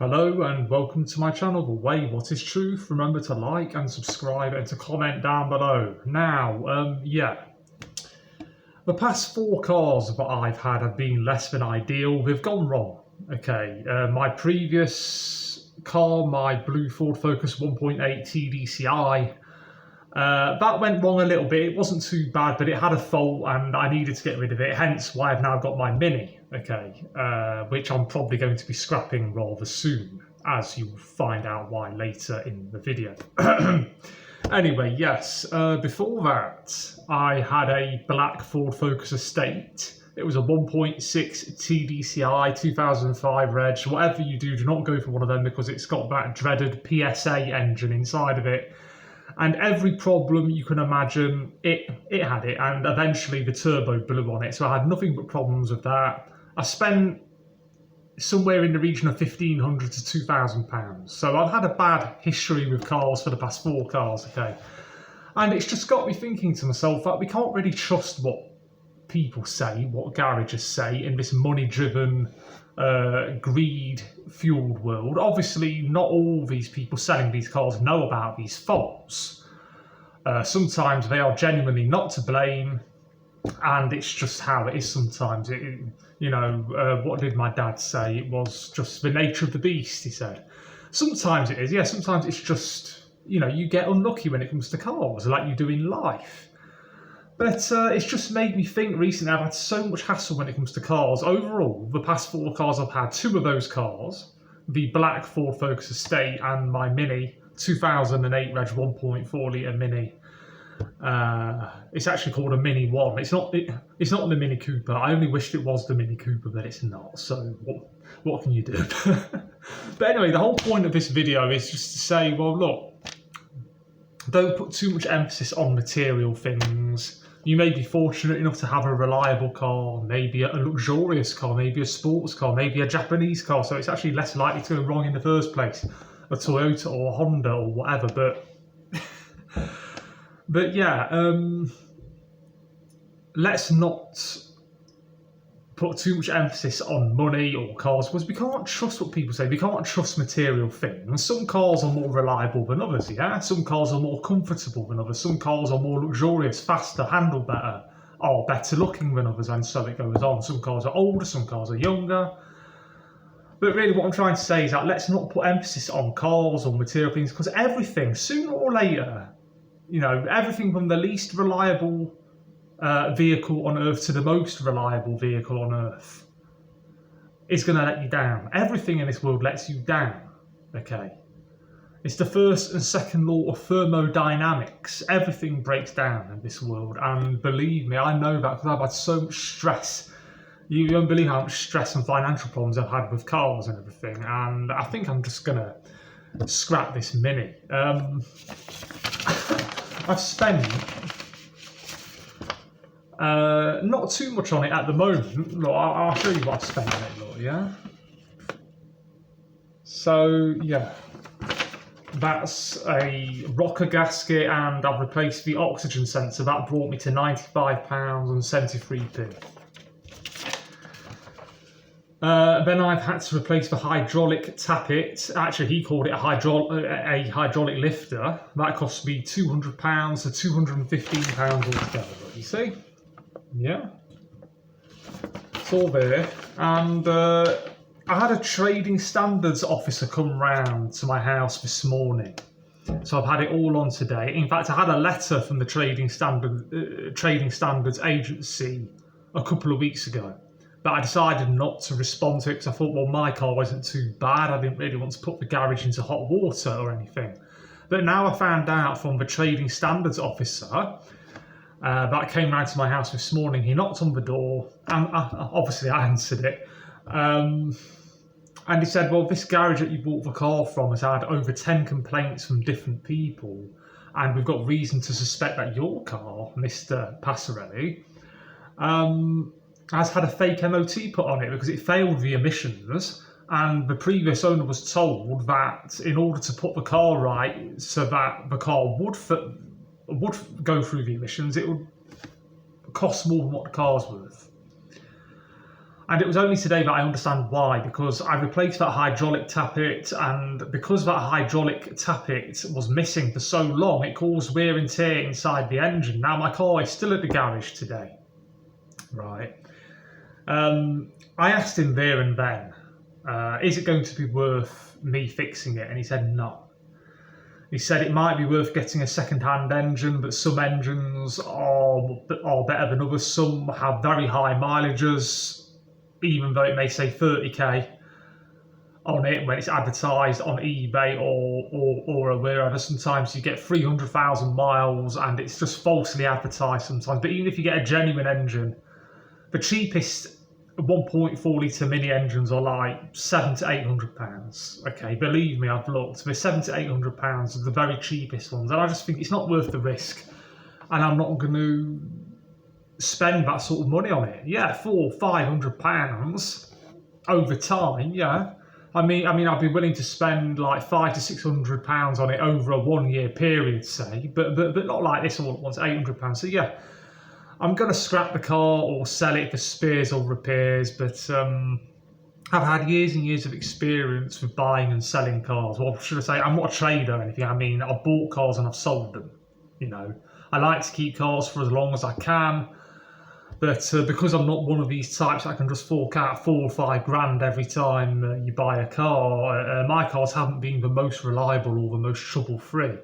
Hello and welcome to my channel, The Way What Is Truth. Remember to like and subscribe and to comment down below. Now, the past 4 cars that I've had have been less than ideal. They've gone wrong. Okay, my previous car, my blue Ford Focus 1.8 TDCi, that went wrong a little bit. It wasn't too bad, but it had a fault and I needed to get rid of it, hence why I've now got my Mini, okay, which I'm probably going to be scrapping rather soon, as you'll find out why later in the video. Anyway, yes, before that, I had a black Ford Focus Estate. It was a 1.6 TDCi, 2005 reg. Whatever you do not go for one of them because it's got that dreaded PSA engine inside of it. And every problem you can imagine, it had it, and eventually the turbo blew on it. So I had nothing but problems with that. I spent somewhere in the region of £1,500 to £2,000. So I've had a bad history with cars for the past 4 cars, okay? And it's just got me thinking to myself that we can't really trust what people say, what garages say in this money-driven, greed-fueled world. Obviously, not all these people selling these cars know about these faults. Sometimes they are genuinely not to blame, and it's just how it is sometimes. What did my dad say? It was just the nature of the beast, he said. Sometimes it is, yeah, sometimes it's just, you get unlucky when it comes to cars, like you do in life. But it's just made me think recently. I've had so much hassle when it comes to cars. Overall, the past 4 cars I've had, 2 of those cars, the black Ford Focus Estate and my Mini, 2008 reg 1.4 litre Mini. It's actually called a Mini 1. It's not the Mini Cooper. I only wished it was the Mini Cooper, but it's not. So what can you do? But anyway, the whole point of this video is just to say, well, look, don't put too much emphasis on material things. You may be fortunate enough to have a reliable car, maybe a luxurious car, maybe a sports car, maybe a Japanese car, so it's actually less likely to go wrong in the first place. A Toyota or a Honda or whatever, but yeah, let's not put too much emphasis on money or cars, because we can't trust what people say. We can't trust material things. Some cars are more reliable than others, yeah? Some cars are more comfortable than others. Some cars are more luxurious, faster, handle better, are better looking than others, and so it goes on. Some cars are older, some cars are younger. But really what I'm trying to say is that let's not put emphasis on cars or material things, because everything, sooner or later, everything from the least reliable vehicle on Earth to the most reliable vehicle on Earth is going to let you down. Everything in this world lets you down, okay? It's the first and second law of thermodynamics. Everything breaks down in this world, and believe me, I know that because I've had so much stress. You don't believe how much stress and financial problems I've had with cars and everything, and I think I'm just going to scrap this Mini. I've spent not too much on it at the moment. Look, I'll show you what I've spent on it, look, yeah? So, yeah. That's a rocker gasket, and I've replaced the oxygen sensor. That brought me to £95.73. Then I've had to replace the hydraulic tappet. Actually, he called it a hydraulic lifter. That cost me £200 to £215 altogether, you see? Yeah, it's all there. And I had a trading standards officer come round to my house this morning, so I've had it all on today. In fact, I had a letter from the trading standards agency a couple of weeks ago, but I decided not to respond to it because I thought, well, my car wasn't too bad. I didn't really want to put the garage into hot water or anything. But now I found out from the trading standards officer that came round to my house this morning. He knocked on the door, and obviously I answered it. And he said, well, this garage that you bought the car from has had over 10 complaints from different people, and we've got reason to suspect that your car, Mr. Passarelli, has had a fake MOT put on it because it failed the emissions, and the previous owner was told that in order to put the car right so that the car would go through the emissions, it would cost more than what the car's worth. And it was only today that I understand why, because I replaced that hydraulic tappet, and because that hydraulic tappet was missing for so long, it caused wear and tear inside the engine. Now my car is still at the garage today, right? I asked him there and then, is it going to be worth me fixing it? And he said no. He said it might be worth getting a second-hand engine, but some engines are better than others. Some have very high mileages, even though it may say 30k on it when it's advertised on eBay or wherever. Sometimes you get 300,000 miles and it's just falsely advertised sometimes. But even if you get a genuine engine, the cheapest 1.4 litre mini engines are like £700 to £800. Okay, believe me, I've looked. The £700 to £800 are the very cheapest ones, and I just think it's not worth the risk. And I'm not going to spend that sort of money on it. Yeah, £400-500 over time. Yeah, I mean, I'd be willing to spend like £500 to £600 on it over a 1 year period, say, but not like this all at once, £800. So yeah. I'm going to scrap the car or sell it for spares or repairs, but I've had years and years of experience with buying and selling cars. Well, should I say, I'm not a trader or anything. I mean, I've bought cars and I've sold them. You know, I like to keep cars for as long as I can, but because I'm not one of these types that can just fork out £4 or £5 every time you buy a car, my cars haven't been the most reliable or the most trouble-free.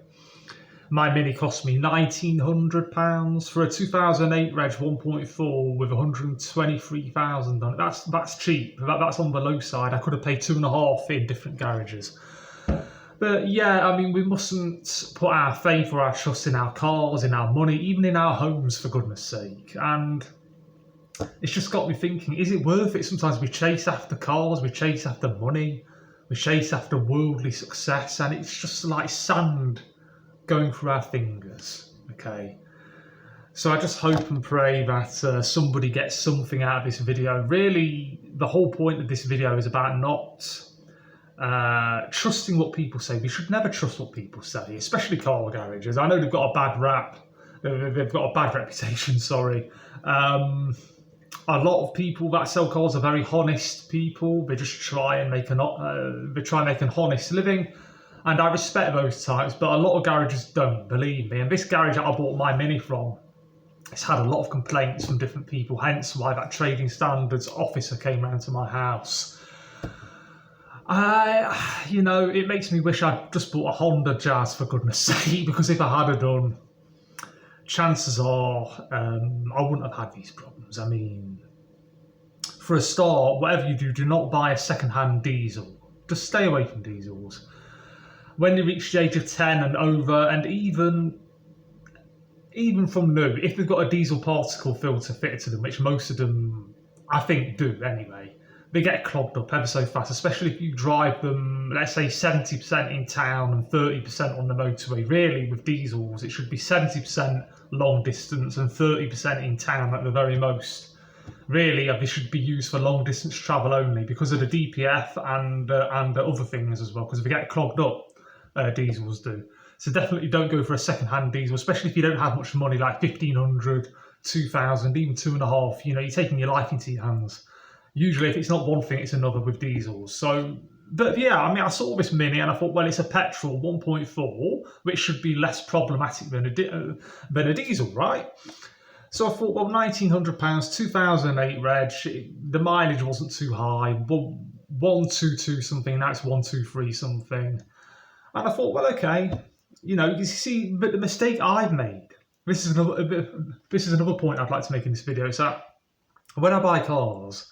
My Mini cost me £1,900 for a 2008 Reg 1.4 with 123,000 on it. That's cheap. That's on the low side. I could have paid 2.5 in different garages. But yeah, I mean, we mustn't put our faith or our trust in our cars, in our money, even in our homes, for goodness sake. And it's just got me thinking, is it worth it? Sometimes we chase after cars, we chase after money, we chase after worldly success, and it's just like sand going through our fingers. Okay, so I just hope and pray that somebody gets something out of this video. Really, the whole point of this video is about not trusting what people say. We should never trust what people say, especially car garages. I know they've got a bad rap, they've got a bad reputation, sorry. A lot of people that sell cars are very honest people. They just try and make an honest living. And I respect those types, but a lot of garages don't, believe me. And this garage that I bought my Mini from, it's had a lot of complaints from different people, hence why that trading standards officer came round to my house. You know, it makes me wish I'd just bought a Honda Jazz, for goodness sake, because if I had done, chances are I wouldn't have had these problems. I mean, for a start, whatever you do not buy a second-hand diesel. Just stay away from diesels. When you reach the age of 10 and over, and even from new, if they've got a diesel particle filter fitted to them, which most of them, I think, do anyway, they get clogged up ever so fast, especially if you drive them, let's say 70% in town and 30% on the motorway. Really, with diesels, it should be 70% long distance and 30% in town at the very most. Really, they should be used for long distance travel only because of the DPF and other things as well, because if they get clogged up, diesels do. So definitely don't go for a second-hand diesel, especially if you don't have much money, like 1,500, 2,000, even 2.5. You know, you're taking your life into your hands. Usually, if it's not one thing, it's another with diesels. So, but yeah, I mean, I saw this Mini and I thought, well, it's a petrol 1.4, which should be less problematic than a diesel, right? So I thought, well, £1,900, 2008 Reg, the mileage wasn't too high, 122 something, now it's 123 something. And I thought, well, okay, you know, you see, but the mistake I've made, this is another point I'd like to make in this video, is that when I buy cars,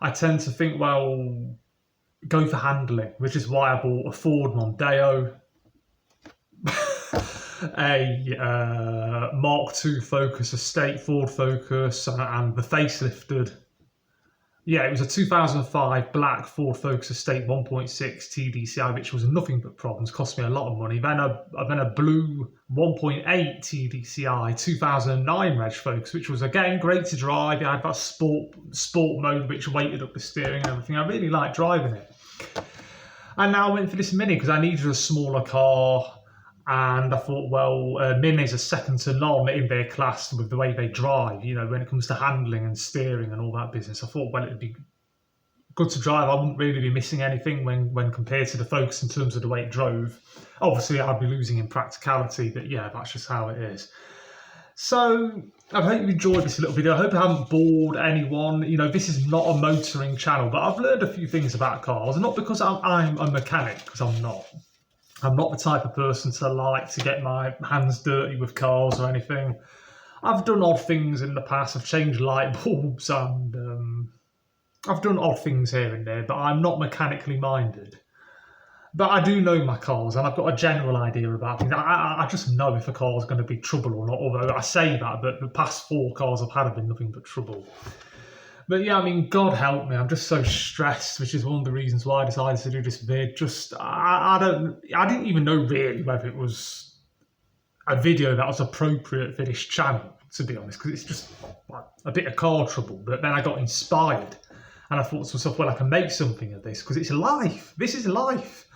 I tend to think, well, go for handling, which is why I bought a Ford Mondeo, a Mark II Focus Estate Ford Focus, and the facelifted. Yeah, it was a 2005 black Ford Focus Estate 1.6 TDCi, which was nothing but problems, cost me a lot of money. Then a blue 1.8 TDCi 2009 Reg Focus, which was again great to drive. It had that sport mode, which weighted up the steering and everything. I really liked driving it. And now I went for this Mini because I needed a smaller car. And I thought, well, Minis are second to none in their class with the way they drive, you know, when it comes to handling and steering and all that business. I thought, well, it'd be good to drive. I wouldn't really be missing anything when compared to the Focus in terms of the way it drove. Obviously, I'd be losing in practicality, but yeah, that's just how it is. So I hope you enjoyed this little video. I hope I haven't bored anyone. You know, this is not a motoring channel, but I've learned a few things about cars, not because I'm a mechanic, because I'm not. I'm not the type of person to like to get my hands dirty with cars or anything. I've done odd things in the past. I've changed light bulbs and I've done odd things here and there, but I'm not mechanically minded. But I do know my cars, and I've got a general idea about things. I just know if a car is going to be trouble or not, although I say that, but the past 4 cars I've had have been nothing but trouble. But yeah, I mean, God help me, I'm just so stressed, which is one of the reasons why I decided to do this vid. I didn't even know really whether it was a video that was appropriate for this channel, to be honest, because it's just like a bit of car trouble. But then I got inspired, and I thought to myself, well, I can make something of this, because it's life. This is life.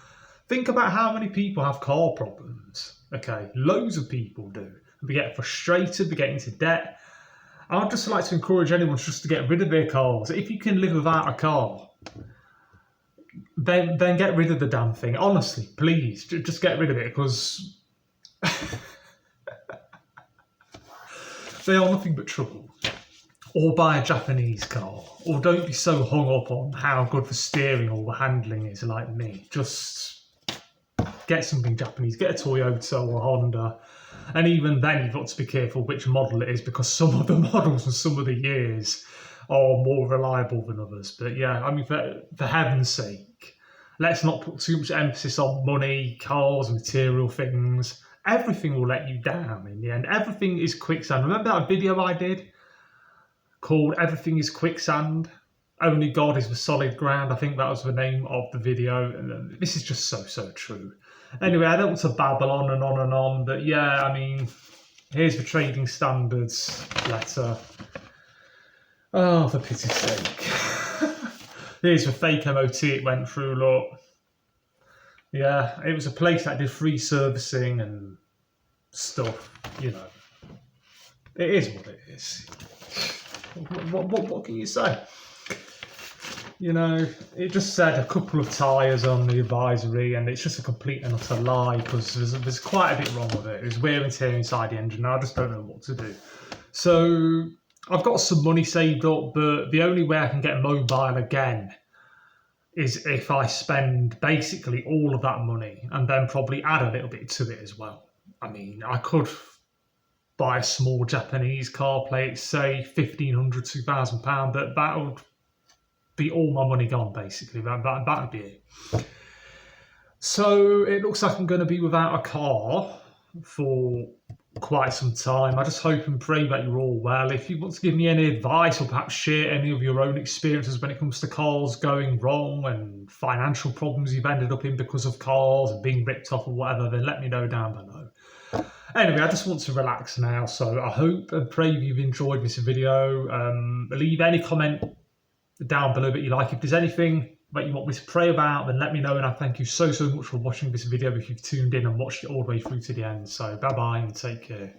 Think about how many people have car problems, okay? Loads of people do. They get frustrated, they get into debt. I'd just like to encourage anyone just to get rid of their cars. If you can live without a car, then get rid of the damn thing. Honestly, please, just get rid of it, because they are nothing but trouble. Or buy a Japanese car. Or don't be so hung up on how good the steering or the handling is like me. Just get something Japanese. Get a Toyota or a Honda. And even then, you've got to be careful which model it is, because some of the models and some of the years are more reliable than others. But yeah, I mean, for heaven's sake, let's not put too much emphasis on money, cars, material things. Everything will let you down in the end. Everything is quicksand. Remember that video I did called Everything is Quicksand? Only God is the solid ground. I think that was the name of the video. And this is just so true. Anyway, I don't want to babble on and on and on, but yeah, I mean, here's the trading standards letter. Oh, for pity's sake. Here's the fake MOT it went through, look. Yeah, it was a place that did free servicing and stuff, you know. It is what it is. What can you say? You know, it just said a couple of tyres on the advisory, and it's just a complete and utter lie, because there's quite a bit wrong with it. There's wear and tear inside the engine, and I just don't know what to do. So I've got some money saved up, but the only way I can get mobile again is if I spend basically all of that money and then probably add a little bit to it as well. I mean, I could buy a small Japanese car plate, say £1,500, £2,000, but that would be all my money gone, basically. That'd be it. So it looks like I'm going to be without a car for quite some time. I just hope and pray that you're all well. If you want to give me any advice, or perhaps share any of your own experiences when it comes to cars going wrong and financial problems you've ended up in because of cars and being ripped off or whatever, then let me know down below. Anyway, I just want to relax now, so I hope and pray you've enjoyed this video. Leave any comment down below that you like. If there's anything that you want me to pray about, then let me know, and I thank you so much for watching this video if you've tuned in and watched it all the way through to the end. So bye bye and take care.